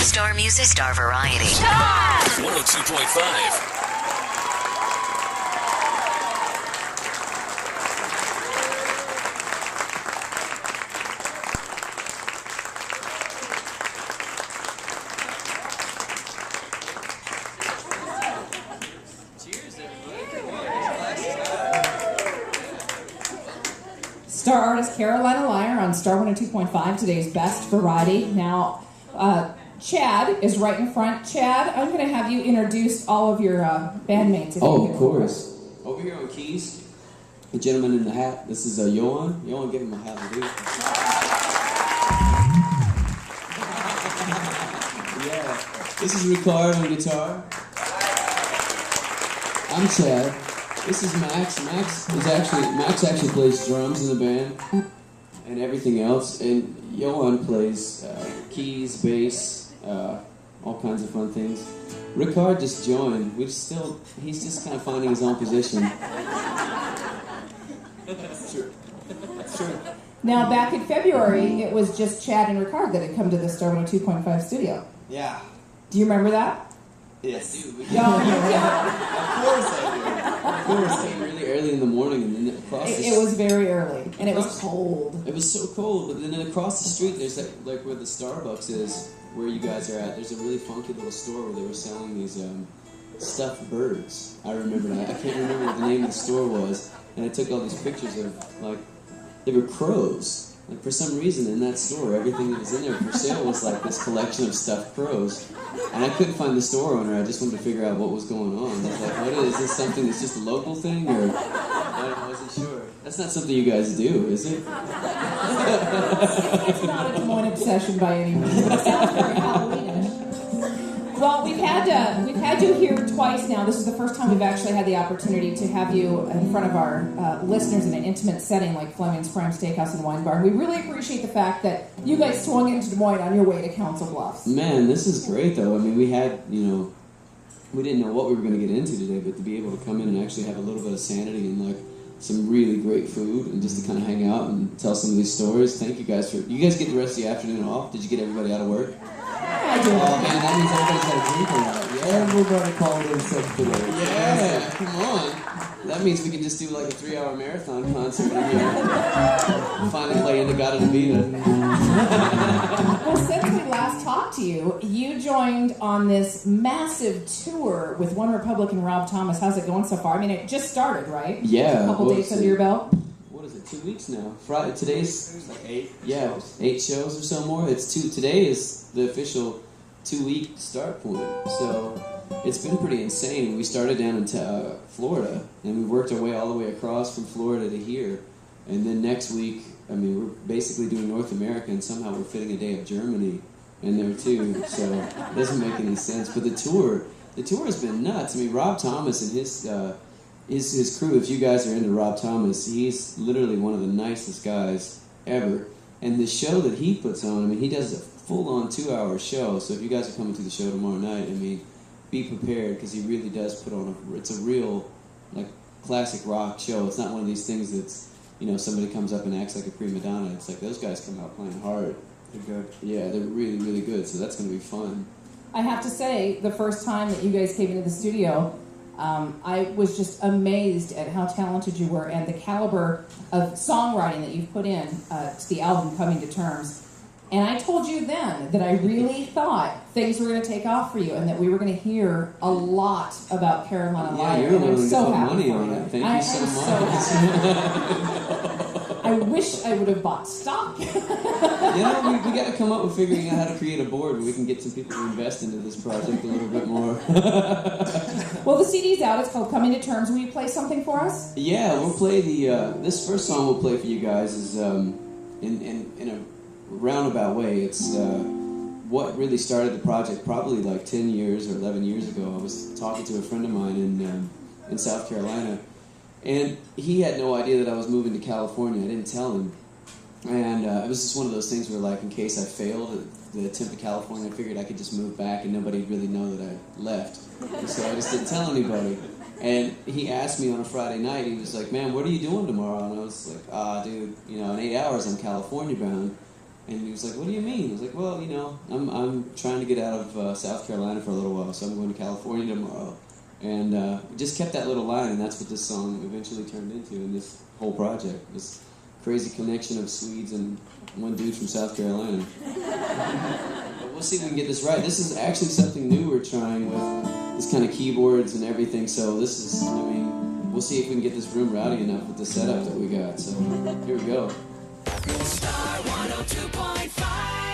Star Music, Star Variety. Star 102.5. Star artist Carolina Lyer on Star 102.5, today's best variety. Now, Chad is right in front. Chad, I'm going to have you introduce all of your bandmates. Of course. Over here on keys, the gentleman in the hat. This is Johan. Johan, give him a hat, dude. Yeah. This is Ricard on guitar. I'm Chad. This is Max. Max actually plays drums in the band and everything else, and Johan plays keys, bass, all kinds of fun things. Ricard just joined. He's just kind of finding his own position. Sure. Now, back in February, it was just Chad and Ricard that had come to the Star 102.5 studio. Yeah. Do you remember that? Yes. Dude, No, Of course I do. Of course. It came really early in the morning, and then across the it was very early, and it was cold. It was so cold, but then across the street, there's like where the Starbucks is, where you guys are at. There's a really funky little store where they were selling these stuffed birds. I remember that. I can't remember what the name of the store was, and I took all these pictures of like they were crows. Like for some reason in that store, everything that was in there for sale was like this collection of stuffed crows. And I couldn't find the store owner. I just wanted to figure out what was going on. I was like, what is this? Something that's just a local thing, or I wasn't sure. That's not something you guys do, is it? It's not a Des Moines obsession by any means. It sounds very Halloweenish. Well, we've had you here twice now. This is the first time we've actually had the opportunity to have you in front of our listeners in an intimate setting like Fleming's Prime Steakhouse and Wine Bar. And we really appreciate the fact that you guys swung into Des Moines on your way to Council Bluffs. Man, this is great, though. I mean, we didn't know what we were going to get into today, but to be able to come in and actually have a little bit of sanity and like some really great food and just to kind of hang out and tell some of these stories. Thank you guys you guys get the rest of the afternoon off? Did you get everybody out of work? I do. Oh man, that means everybody's got a drink around. Yeah. Everybody called in sick today. Yeah, come on. That means we can just do like a 3-hour marathon concert in here. Finally play In-A-Gadda-Da-Vida. Well, since we last talked to you, you joined on this massive tour with One Republic and Rob Thomas. How's it going so far? I mean, it just started, right? Yeah. A couple days under your belt? What is it, 2 weeks now? Friday, today's like 8 shows. 8 shows or so more. Today is the official 2-week start point. So it's been pretty insane. We started down in Florida, and we worked our way all the way across from Florida to here. And then next week, I mean, we're basically doing North America, and somehow we're fitting a day of Germany in there too. So it doesn't make any sense. But the tour has been nuts. I mean, Rob Thomas and his crew, if you guys are into Rob Thomas, he's literally one of the nicest guys ever. And the show that he puts on, I mean, he does a full-on 2-hour show. So if you guys are coming to the show tomorrow night, I mean, be prepared, because he really does put on it's a real, like, classic rock show. It's not one of these things that's, somebody comes up and acts like a prima donna. It's like those guys come out playing hard. They're good. Yeah, they're really, really good. So that's going to be fun. I have to say, the first time that you guys came into the studio, I was just amazed at how talented you were and the caliber of songwriting that you've put in to the album Coming to Terms. And I told you then that I really thought things were going to take off for you and that we were going to hear a lot about Carolina Lyer. Yeah, you're and I'm so put happy money for on you. it. Thank you so much. So happy. I wish I would have bought stock. We got to come up with figuring out how to create a board where we can get some people to invest into this project a little bit more. Well, the CD's out. It's called Coming to Terms. Will you play something for us? Yeah, we'll play this first song we'll play for you guys is in a roundabout way. It's what really started the project probably like 10 years or 11 years ago. I was talking to a friend of mine in South Carolina, and he had no idea that I was moving to California. I didn't tell him. And it was just one of those things where, like, in case I failed at the attempt to California, I figured I could just move back and nobody would really know that I left. And so I just didn't tell anybody. And he asked me on a Friday night, he was like, man, what are you doing tomorrow? And I was like, dude, in 8 hours I'm California bound. And he was like, what do you mean? I was like, well, you know, I'm trying to get out of South Carolina for a little while, so I'm going to California tomorrow. And we just kept that little line, and that's what this song eventually turned into in this whole project, this crazy connection of Swedes and one dude from South Carolina. But we'll see if we can get this right. This is actually something new we're trying with this kind of keyboards and everything, so this is, I mean, we'll see if we can get this room rowdy enough with the setup that we got. So here we go. Star 102.5.